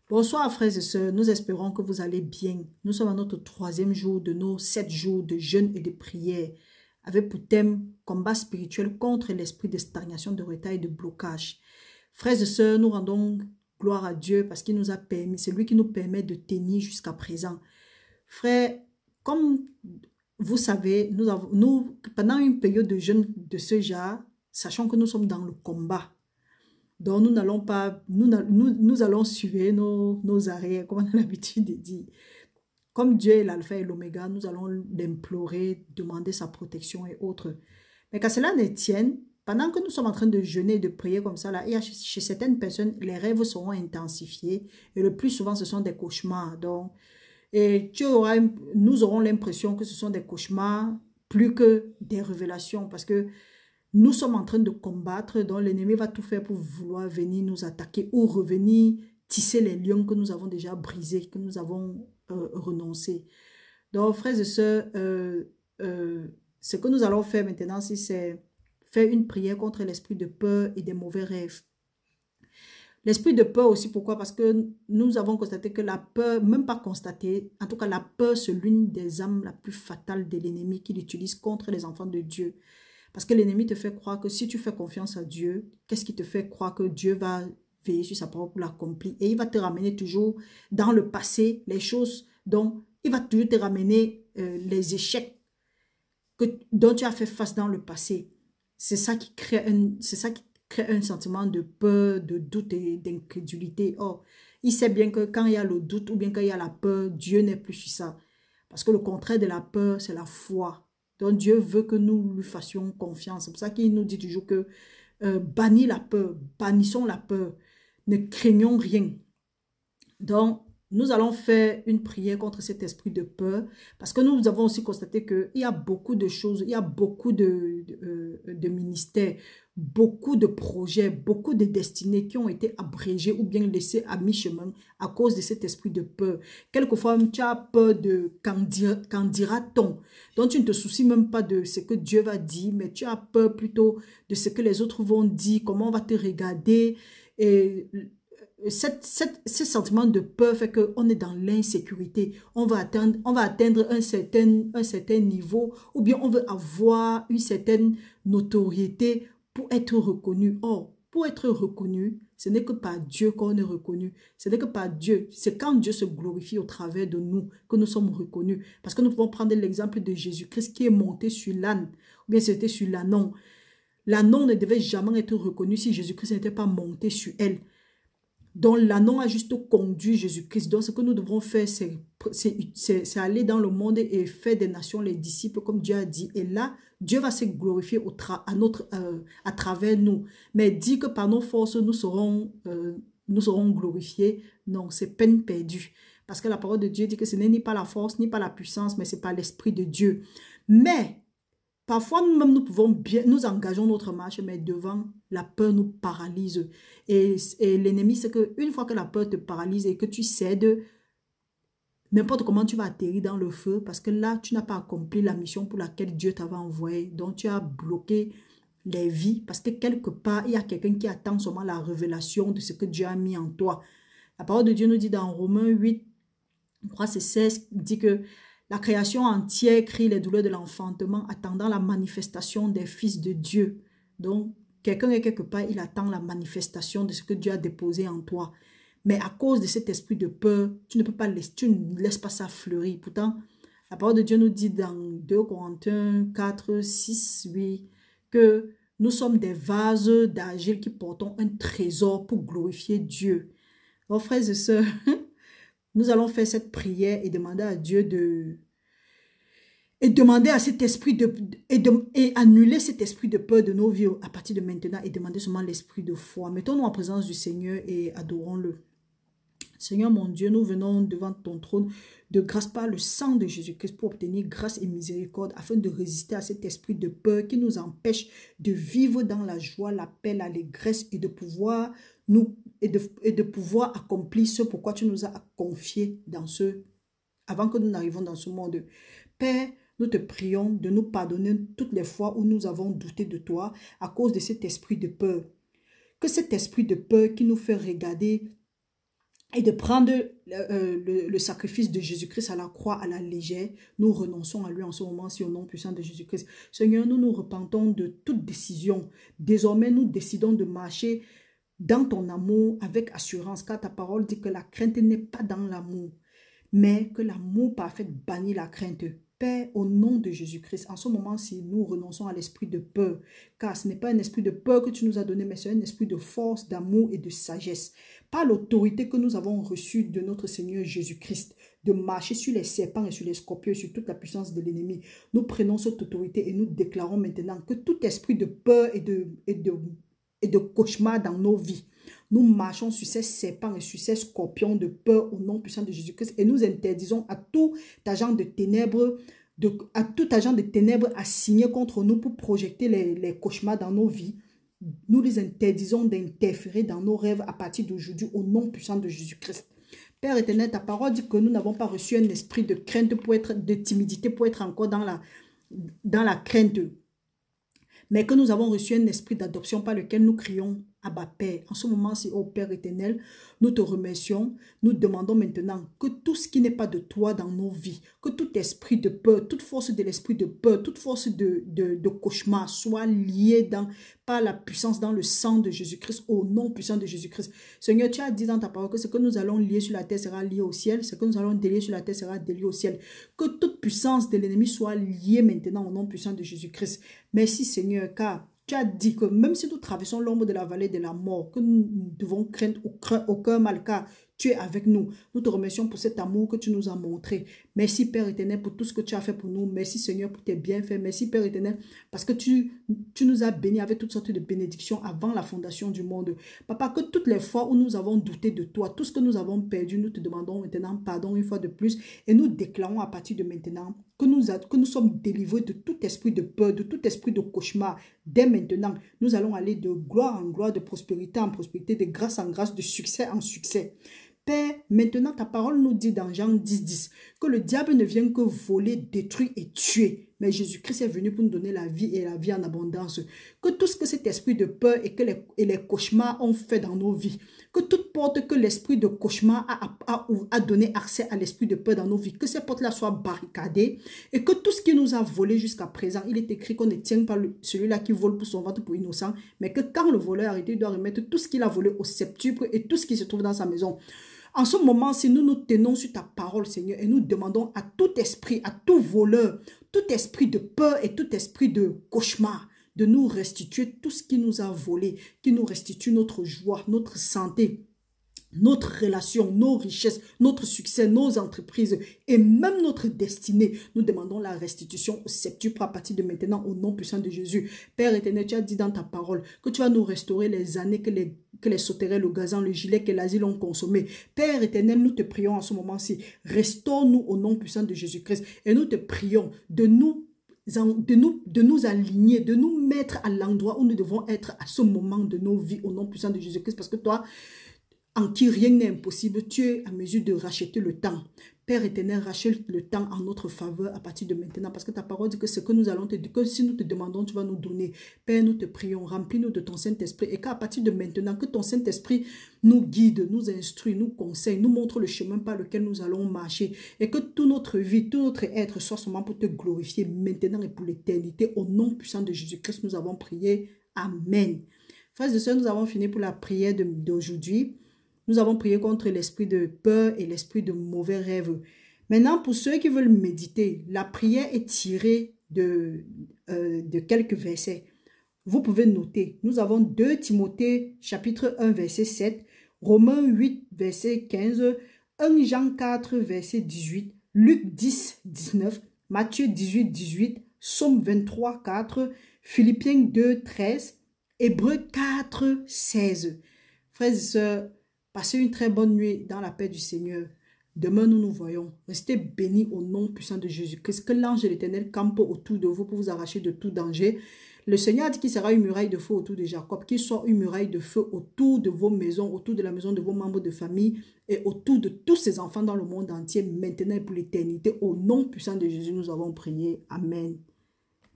Bonsoir frères et sœurs, nous espérons que vous allez bien. Nous sommes à notre troisième jour de nos 7 jours de jeûne et de prière avec pour thème combat spirituel contre l'esprit de stagnation, de retard et de blocage. Frères et sœurs, nous rendons gloire à Dieu parce qu'il nous a permis, c'est lui qui nous permet de tenir jusqu'à présent. Frères, comme vous savez, pendant une période de jeûne de ce genre, sachant que nous sommes dans le combat, donc, nous n'allons pas, nous allons suivre nos arrières, comme on a l'habitude de dire. Comme Dieu est l'alpha et l'oméga, nous allons l'implorer, demander sa protection et autres. Mais qu'à cela ne tienne, pendant que nous sommes en train de jeûner et de prier comme ça, là, chez certaines personnes, les rêves seront intensifiés. Et le plus souvent, ce sont des cauchemars. Donc, et nous aurons l'impression que ce sont des cauchemars plus que des révélations. Parce que nous sommes en train de combattre, donc l'ennemi va tout faire pour vouloir venir nous attaquer ou revenir tisser les liens que nous avons déjà brisés, que nous avons renoncés. Donc, frères et sœurs, ce que nous allons faire maintenant, c'est faire une prière contre l'esprit de peur et des mauvais rêves. L'esprit de peur aussi, pourquoi? Parce que nous avons constaté que la peur, même pas constaté, en tout cas la peur, c'est l'une des armes la plus fatale de l'ennemi qu'il utilise contre les enfants de Dieu. Parce que l'ennemi te fait croire que si tu fais confiance à Dieu, qu'est-ce qui te fait croire que Dieu va veiller sur sa parole pour l'accomplir? Et il va te ramener toujours dans le passé, les choses dont il va toujours te ramener les échecs dont tu as fait face dans le passé. C'est ça qui crée un sentiment de peur, de doute et d'incrédulité. Or, il sait bien que quand il y a le doute ou bien quand il y a la peur, Dieu n'est plus sur ça. Parce que le contraire de la peur, c'est la foi. Donc Dieu veut que nous lui fassions confiance. C'est pour ça qu'il nous dit toujours que bannis la peur, bannissons la peur, ne craignons rien. Donc, nous allons faire une prière contre cet esprit de peur parce que nous avons aussi constaté qu'il y a beaucoup de choses, il y a beaucoup de ministères, beaucoup de projets, beaucoup de destinées qui ont été abrégées ou bien laissées à mi-chemin à cause de cet esprit de peur. Quelquefois, tu as peur de qu'en dira-t-on. Donc, tu ne te soucies même pas de ce que Dieu va dire, mais tu as peur plutôt de ce que les autres vont dire, comment on va te regarder. Et ce sentiment de peur fait qu'on est dans l'insécurité. On va atteindre un certain niveau ou bien on veut avoir une certaine notoriété pour être reconnu. Or, pour être reconnu, ce n'est que par Dieu qu'on est reconnu. Ce n'est que par Dieu. C'est quand Dieu se glorifie au travers de nous que nous sommes reconnus. Parce que nous pouvons prendre l'exemple de Jésus-Christ qui est monté sur l'âne ou bien c'était sur l'ânon. L'ânon ne devait jamais être reconnu si Jésus-Christ n'était pas monté sur elle. Donc, l'ânon a juste conduit Jésus-Christ. Donc, ce que nous devrons faire, c'est aller dans le monde et faire des nations les disciples, comme Dieu a dit. Et là, Dieu va se glorifier à travers nous. Mais dire que par nos forces, nous serons glorifiés, non, c'est peine perdue. Parce que la parole de Dieu dit que ce n'est ni pas la force, ni pas la puissance, mais c'est par l'Esprit de Dieu. Mais, parfois, nous-mêmes, nous pouvons bien, nous engageons notre marche, mais devant, la peur nous paralyse. Et l'ennemi, c'est qu'une fois que la peur te paralyse et que tu cèdes, n'importe comment tu vas atterrir dans le feu, parce que là, tu n'as pas accompli la mission pour laquelle Dieu t'avait envoyé. Donc, tu as bloqué les vies, parce que quelque part, il y a quelqu'un qui attend seulement la révélation de ce que Dieu a mis en toi. La parole de Dieu nous dit dans Romains 8, je crois que c'est 16, dit que la création entière crie les douleurs de l'enfantement, attendant la manifestation des fils de Dieu. Donc, quelqu'un est quelque part, il attend la manifestation de ce que Dieu a déposé en toi. Mais à cause de cet esprit de peur, tu ne laisses pas ça fleurir. Pourtant, la parole de Dieu nous dit dans 2 Corinthiens 4, 6, 8, que nous sommes des vases d'argile qui portons un trésor pour glorifier Dieu. Alors, frères et sœurs, nous allons faire cette prière et demander à Dieu et demander à cet esprit et annuler cet esprit de peur de nos vies à partir de maintenant et demander seulement l'esprit de foi. Mettons-nous en présence du Seigneur et adorons-le. Seigneur mon Dieu, nous venons devant ton trône de grâce par le sang de Jésus-Christ pour obtenir grâce et miséricorde afin de résister à cet esprit de peur qui nous empêche de vivre dans la joie, la paix, l'allégresse et de pouvoir pouvoir accomplir ce pourquoi tu nous as confié avant que nous n'arrivions dans ce monde. Père, nous te prions de nous pardonner toutes les fois où nous avons douté de toi à cause de cet esprit de peur. Que cet esprit de peur qui nous fait regarder et de prendre le sacrifice de Jésus-Christ à la croix à la légère, nous renonçons à lui en ce moment-ci au nom puissant de Jésus-Christ. Seigneur, nous nous repentons de toute décision. Désormais, nous décidons de marcher dans ton amour avec assurance, car ta parole dit que la crainte n'est pas dans l'amour, mais que l'amour parfait bannit la crainte. Père, au nom de Jésus-Christ, en ce moment-ci, nous renonçons à l'esprit de peur, car ce n'est pas un esprit de peur que tu nous as donné, mais c'est un esprit de force, d'amour et de sagesse. Par l'autorité que nous avons reçue de notre Seigneur Jésus-Christ, de marcher sur les serpents et sur les scorpions, sur toute la puissance de l'ennemi, nous prenons cette autorité et nous déclarons maintenant que tout esprit de peur et de cauchemar dans nos vies, nous marchons sur ces serpents et sur ces scorpions de peur au nom puissant de Jésus-Christ et nous interdisons à tout agent de ténèbres, assigné contre nous pour projeter les cauchemars dans nos vies. Nous les interdisons d'interférer dans nos rêves à partir d'aujourd'hui au nom puissant de Jésus-Christ. Père éternel, ta parole dit que nous n'avons pas reçu un esprit de crainte de timidité pour être encore dans la crainte, mais que nous avons reçu un esprit d'adoption par lequel nous crions Abba Père. En ce moment-ci, ô Père éternel, nous te remercions. Nous demandons maintenant que tout ce qui n'est pas de toi dans nos vies, que tout esprit de peur, toute force de l'esprit de peur, toute force de cauchemar soit liée par la puissance dans le sang de Jésus-Christ, au nom puissant de Jésus-Christ. Seigneur, tu as dit dans ta parole que ce que nous allons lier sur la terre sera lié au ciel, ce que nous allons délier sur la terre sera délié au ciel. Que toute puissance de l'ennemi soit liée maintenant au nom puissant de Jésus-Christ. Merci Seigneur, car tu as dit que même si nous traversons l'ombre de la vallée de la mort, que nous devons craindre aucun mal, car tu es avec nous. Nous te remercions pour cet amour que tu nous as montré. Merci Père éternel pour tout ce que tu as fait pour nous. Merci Seigneur pour tes bienfaits. Merci Père éternel parce que tu nous as bénis avec toutes sortes de bénédictions avant la fondation du monde. Papa, que toutes les fois où nous avons douté de toi, tout ce que nous avons perdu, nous te demandons maintenant pardon une fois de plus et nous déclarons à partir de maintenant que nous sommes délivrés de tout esprit de peur, de tout esprit de cauchemar. Dès maintenant, nous allons aller de gloire en gloire, de prospérité en prospérité, de grâce en grâce, de succès en succès. Père, maintenant ta parole nous dit dans Jean 10, que le diable ne vient que voler, détruire et tuer. Mais Jésus-Christ est venu pour nous donner la vie et la vie en abondance. Que tout ce que cet esprit de peur et les cauchemars ont fait dans nos vies, que toute porte que l'esprit de cauchemar a donné accès à l'esprit de peur dans nos vies, que ces portes-là soient barricadées et que tout ce qui nous a volé jusqu'à présent, il est écrit qu'on ne tient pas celui-là qui vole pour son ventre pour innocent, mais que quand le voleur est arrêté, il doit remettre tout ce qu'il a volé au septuple et tout ce qui se trouve dans sa maison. En ce moment, si nous nous tenons sur ta parole, Seigneur, et nous demandons à tout esprit, à tout voleur, tout esprit de peur et tout esprit de cauchemar, de nous restituer tout ce qui nous a volé, qui nous restitue notre joie, notre santé, notre relation, nos richesses, notre succès, nos entreprises et même notre destinée. Nous demandons la restitution au septuple à partir de maintenant au nom puissant de Jésus. Père éternel, tu as dit dans ta parole que tu vas nous restaurer les années que les sauterelles, le gazan, le gilet et l'asile ont consommé. Père éternel, nous te prions en ce moment-ci. Restaure-nous au nom puissant de Jésus-Christ et nous te prions de nous aligner, de nous mettre à l'endroit où nous devons être à ce moment de nos vies au nom puissant de Jésus-Christ parce que toi, en qui rien n'est impossible, tu es à mesure de racheter le temps. Père éternel, rachète le temps en notre faveur à partir de maintenant, parce que ta parole dit que ce que nous allons te dire, que si nous te demandons, tu vas nous donner. Père, nous te prions, remplis-nous de ton Saint-Esprit, et qu'à partir de maintenant, que ton Saint-Esprit nous guide, nous instruit, nous conseille, nous montre le chemin par lequel nous allons marcher, et que toute notre vie, tout notre être soit seulement pour te glorifier maintenant et pour l'éternité. Au nom puissant de Jésus-Christ, nous avons prié. Amen. Frères et sœurs, nous avons fini pour la prière d'aujourd'hui. Nous avons prié contre l'esprit de peur et l'esprit de mauvais rêves. Maintenant, pour ceux qui veulent méditer, la prière est tirée de quelques versets. Vous pouvez noter. Nous avons 2 Timothée, chapitre 1, verset 7, Romains 8, verset 15, 1 Jean 4, verset 18, Luc 10, 19, Matthieu 18, 18, Psaume 23, 4, Philippiens 2, 13, Hébreux 4, 16. Frères et sœurs, passez une très bonne nuit dans la paix du Seigneur. Demain, nous nous voyons. Restez bénis au nom puissant de Jésus-Christ. Que l'ange de l'Éternel campe autour de vous pour vous arracher de tout danger. Le Seigneur a dit qu'il sera une muraille de feu autour de Jacob, qu'il soit une muraille de feu autour de vos maisons, autour de la maison de vos membres de famille et autour de tous ces enfants dans le monde entier, maintenant et pour l'éternité. Au nom puissant de Jésus, nous avons prié. Amen.